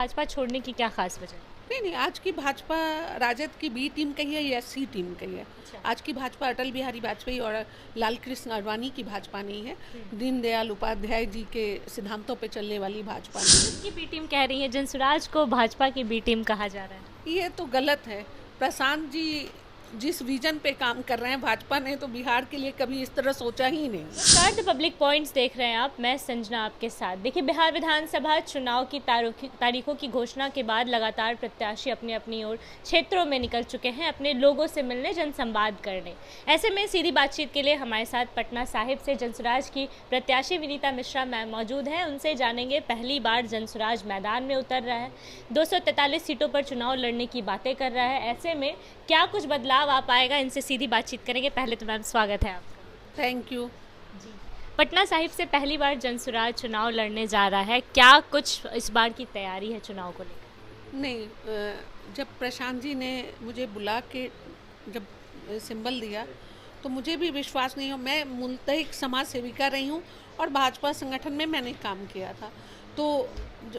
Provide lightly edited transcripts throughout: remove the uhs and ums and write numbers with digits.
भाजपा छोड़ने की क्या खास वजह है? नहीं नहीं, आज की भाजपा राजद की बी टीम कही है या सी टीम कही है। अच्छा। आज की भाजपा अटल बिहारी वाजपेयी और लाल कृष्ण आडवाणी की भाजपा नहीं है। हम्म। दीनदयाल उपाध्याय जी के सिद्धांतों पे चलने वाली भाजपा नहीं राजद की बी टीम कह रही है, जनसुराज को भाजपा की बी टीम कहा जा रहा है। है। ये तो गलत है। प्रशांत जी जिस विजन पे काम कर रहे हैं, भाजपा ने तो बिहार के लिए कभी इस तरह सोचा ही नहीं। नमस्कार, द पब्लिक पॉइंट्स देख रहे हैं आप। मैं संजना आपके साथ। देखिए, बिहार विधानसभा चुनाव की तारीखों की घोषणा के बाद लगातार प्रत्याशी अपनी अपनी ओर क्षेत्रों में निकल चुके हैं अपने लोगों से मिलने, जनसंवाद करने। ऐसे में सीधी बातचीत के लिए हमारे साथ पटना साहिब से जनसुराज की प्रत्याशी विनीता मिश्रा मैम मौजूद हैं। उनसे जानेंगे, पहली बार जनसुराज मैदान में उतर रहा है, 243 सीटों पर चुनाव लड़ने की बातें कर रहा है। ऐसे में क्या कुछ बदलाव आ पाएगा, इनसे सीधी बातचीत करेंगे। पहले तो मैम स्वागत है आपका। Thank you. जी। पटना साहिब से पहली बार जनसुराज चुनाव लड़ने जा रहा है, क्या कुछ इस बार की तैयारी है चुनाव को लेकर? नहीं, जब प्रशांत जी ने मुझे बुला के जब सिंबल दिया तो मुझे भी विश्वास नहीं हो। मैं मूलतः एक समाज सेविका रही हूँ और भाजपा संगठन में मैंने काम किया था, तो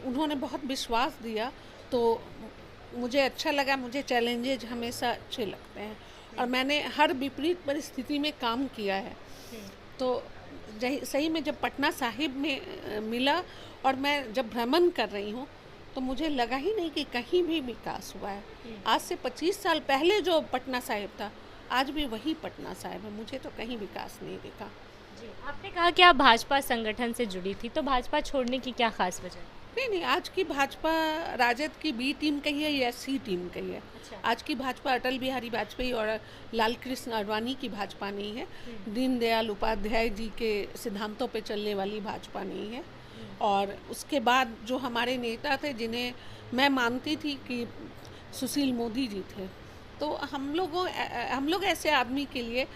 उन्होंने बहुत विश्वास दिया, तो मुझे अच्छा लगा। मुझे चैलेंजेज हमेशा अच्छे लगते हैं और मैंने हर विपरीत परिस्थिति में काम किया है। तो सही में जब पटना साहिब में मिला और मैं जब भ्रमण कर रही हूँ तो मुझे लगा ही नहीं कि कहीं भी विकास हुआ है। आज से 25 साल पहले जो पटना साहिब था, आज भी वही पटना साहिब है। मुझे तो कहीं विकास नहीं दिखा। जी, आपने कहा कि आप भाजपा संगठन से जुड़ी थी, तो भाजपा छोड़ने की क्या खास वजह है? नहीं नहीं, आज की भाजपा राजद की बी टीम कही है या सी टीम कही है। अच्छा। आज की भाजपा अटल बिहारी वाजपेयी और लाल कृष्ण आडवाणी की भाजपा नहीं है। दीनदयाल उपाध्याय जी के सिद्धांतों पे चलने वाली भाजपा नहीं है। और उसके बाद जो हमारे नेता थे, जिन्हें मैं मानती थी कि सुशील मोदी जी थे, तो हम लोग ऐसे आदमी के लिए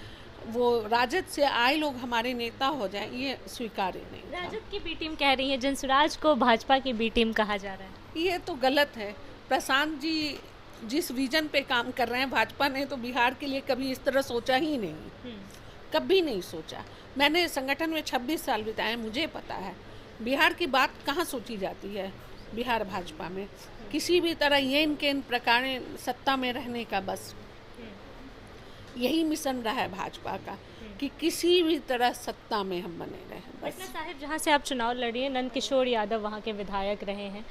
वो राजद से आए लोग हमारे नेता हो जाएं, ये स्वीकार्य नहीं था। राजद की बी टीम कह रही है, जनसुराज को भाजपा की बी टीम कहा जा रहा है। ये तो गलत है। प्रशांत जी जिस विजन पे काम कर रहे हैं, भाजपा ने तो बिहार के लिए कभी इस तरह सोचा ही नहीं। कभी नहीं सोचा। मैंने संगठन में 26 साल बिताए, मुझे पता है बिहार की बात कहाँ सोची जाती है। बिहार भाजपा में किसी भी तरह येन केन प्रकार सत्ता में रहने का बस यही मिशन रहा है भाजपा का, कि किसी भी तरह सत्ता में हम बने रहें बस। पटना साहिब जहाँ से आप चुनाव लड़ी हैं, नंद किशोर यादव वहाँ के विधायक रहे हैं।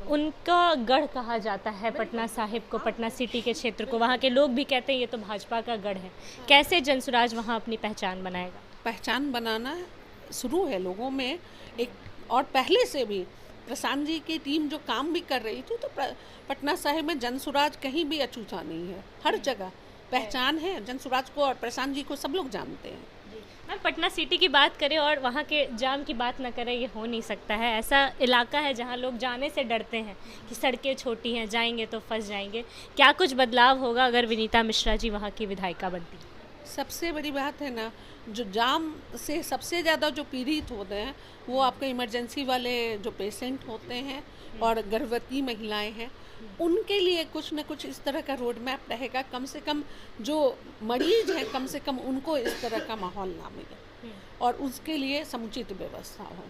उनका गढ़ कहा जाता है पटना साहिब को, पटना सिटी के क्षेत्र को। वहाँ के लोग भी कहते हैं ये तो भाजपा का गढ़ है। कैसे जनसुराज वहाँ अपनी पहचान बनाएगा? पहचान बनाना शुरू है लोगों में एक, और पहले से भी प्रशांत जी की टीम जो काम भी कर रही थी, तो पटना साहिब में जनसुराज कहीं भी अछूता नहीं है। हर जगह पहचान है जनसुराज को, और प्रशांत जी को सब लोग जानते हैं। मैम, पटना सिटी की बात करें और वहाँ के जाम की बात ना करें, ये हो नहीं सकता है। ऐसा इलाका है जहाँ लोग जाने से डरते हैं कि सड़कें छोटी हैं, जाएंगे तो फंस जाएंगे। क्या कुछ बदलाव होगा अगर विनीता मिश्रा जी वहाँ की विधायिका बनती? सबसे बड़ी बात है ना, जो जाम से सबसे ज़्यादा जो पीड़ित होते हैं वो आपके इमरजेंसी वाले जो पेशेंट होते हैं और गर्भवती महिलाएं हैं। उनके लिए कुछ न कुछ इस तरह का रोड मैप रहेगा। कम से कम जो मरीज हैं, कम से कम उनको इस तरह का माहौल ना मिले और उसके लिए समुचित व्यवस्था हो।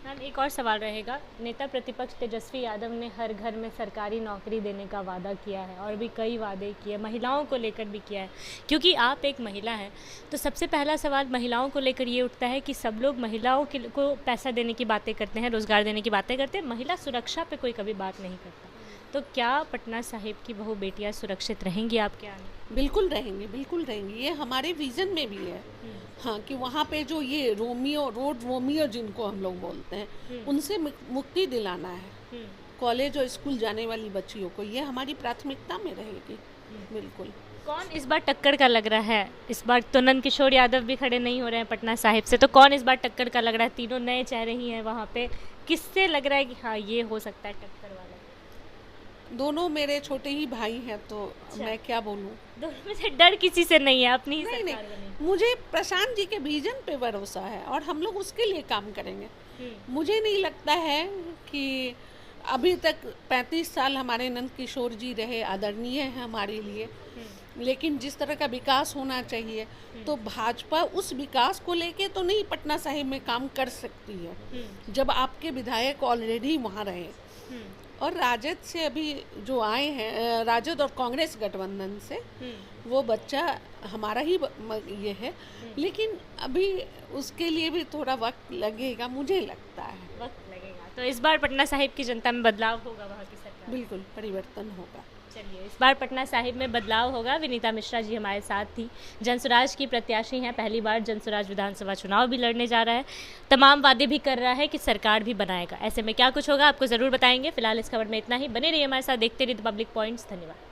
मैम, एक और सवाल रहेगा। नेता प्रतिपक्ष तेजस्वी यादव ने हर घर में सरकारी नौकरी देने का वादा किया है और भी कई वादे किए, महिलाओं को लेकर भी किया है। क्योंकि आप एक महिला हैं, तो सबसे पहला सवाल महिलाओं को लेकर ये उठता है कि सब लोग महिलाओं को पैसा देने की बातें करते हैं, रोज़गार देने की बातें करते हैं, महिला सुरक्षा पे कोई कभी बात नहीं करता। तो क्या पटना साहिब की बहू बेटियाँ सुरक्षित रहेंगी आपके आने? बिल्कुल रहेंगी, बिल्कुल रहेंगी। ये हमारे विज़न में भी है। हाँ, कि वहाँ पे जो ये रोमियो जिनको हम लोग बोलते हैं, उनसे मुक्ति दिलाना है। कॉलेज और स्कूल जाने वाली बच्चियों को, ये हमारी प्राथमिकता में रहेगी। बिल्कुल। कौन इस बार टक्कर का लग रहा है? इस बार तो नंद किशोर यादव भी खड़े नहीं हो रहे हैं पटना साहिब से, तो कौन इस बार टक्कर का लग रहा है? तीनों नए चेहरे ही हैं वहाँ पे। किससे लग रहा है कि हाँ ये हो सकता है टक्कर वाला? दोनों मेरे छोटे ही भाई हैं, तो मैं क्या बोलूँ। दोनों में से डर किसी से नहीं है, अपनी ही नहीं सरकार नहीं, बनी। मुझे प्रशांत जी के विजन पे भरोसा है और हम लोग उसके लिए काम करेंगे। मुझे नहीं लगता है कि अभी तक 35 साल हमारे नंद किशोर जी रहे, आदरणीय है हमारे लिए, लेकिन जिस तरह का विकास होना चाहिए, तो भाजपा उस विकास को लेके तो नहीं पटना साहिब में काम कर सकती है। जब आपके विधायक ऑलरेडी वहाँ रहे, और राजद से अभी जो आए हैं, राजद और कांग्रेस गठबंधन से, वो बच्चा हमारा ही ये है, लेकिन अभी उसके लिए भी थोड़ा वक्त लगेगा, मुझे लगता है वक्त लगेगा। तो इस बार पटना साहिब की जनता में बदलाव होगा, वहाँ की सरकार, बिल्कुल परिवर्तन होगा। चलिए, इस बार पटना साहिब में बदलाव होगा। विनीता मिश्रा जी हमारे साथ थी, जनसुराज की प्रत्याशी हैं, पहली बार जनसुराज विधानसभा चुनाव भी लड़ने जा रहा है, तमाम वादे भी कर रहा है कि सरकार भी बनाएगा। ऐसे में क्या कुछ होगा आपको ज़रूर बताएंगे। फिलहाल इस खबर में इतना ही, बने रहिए हमारे साथ, देखते रहिए द पब्लिक पॉइंट्स। धन्यवाद।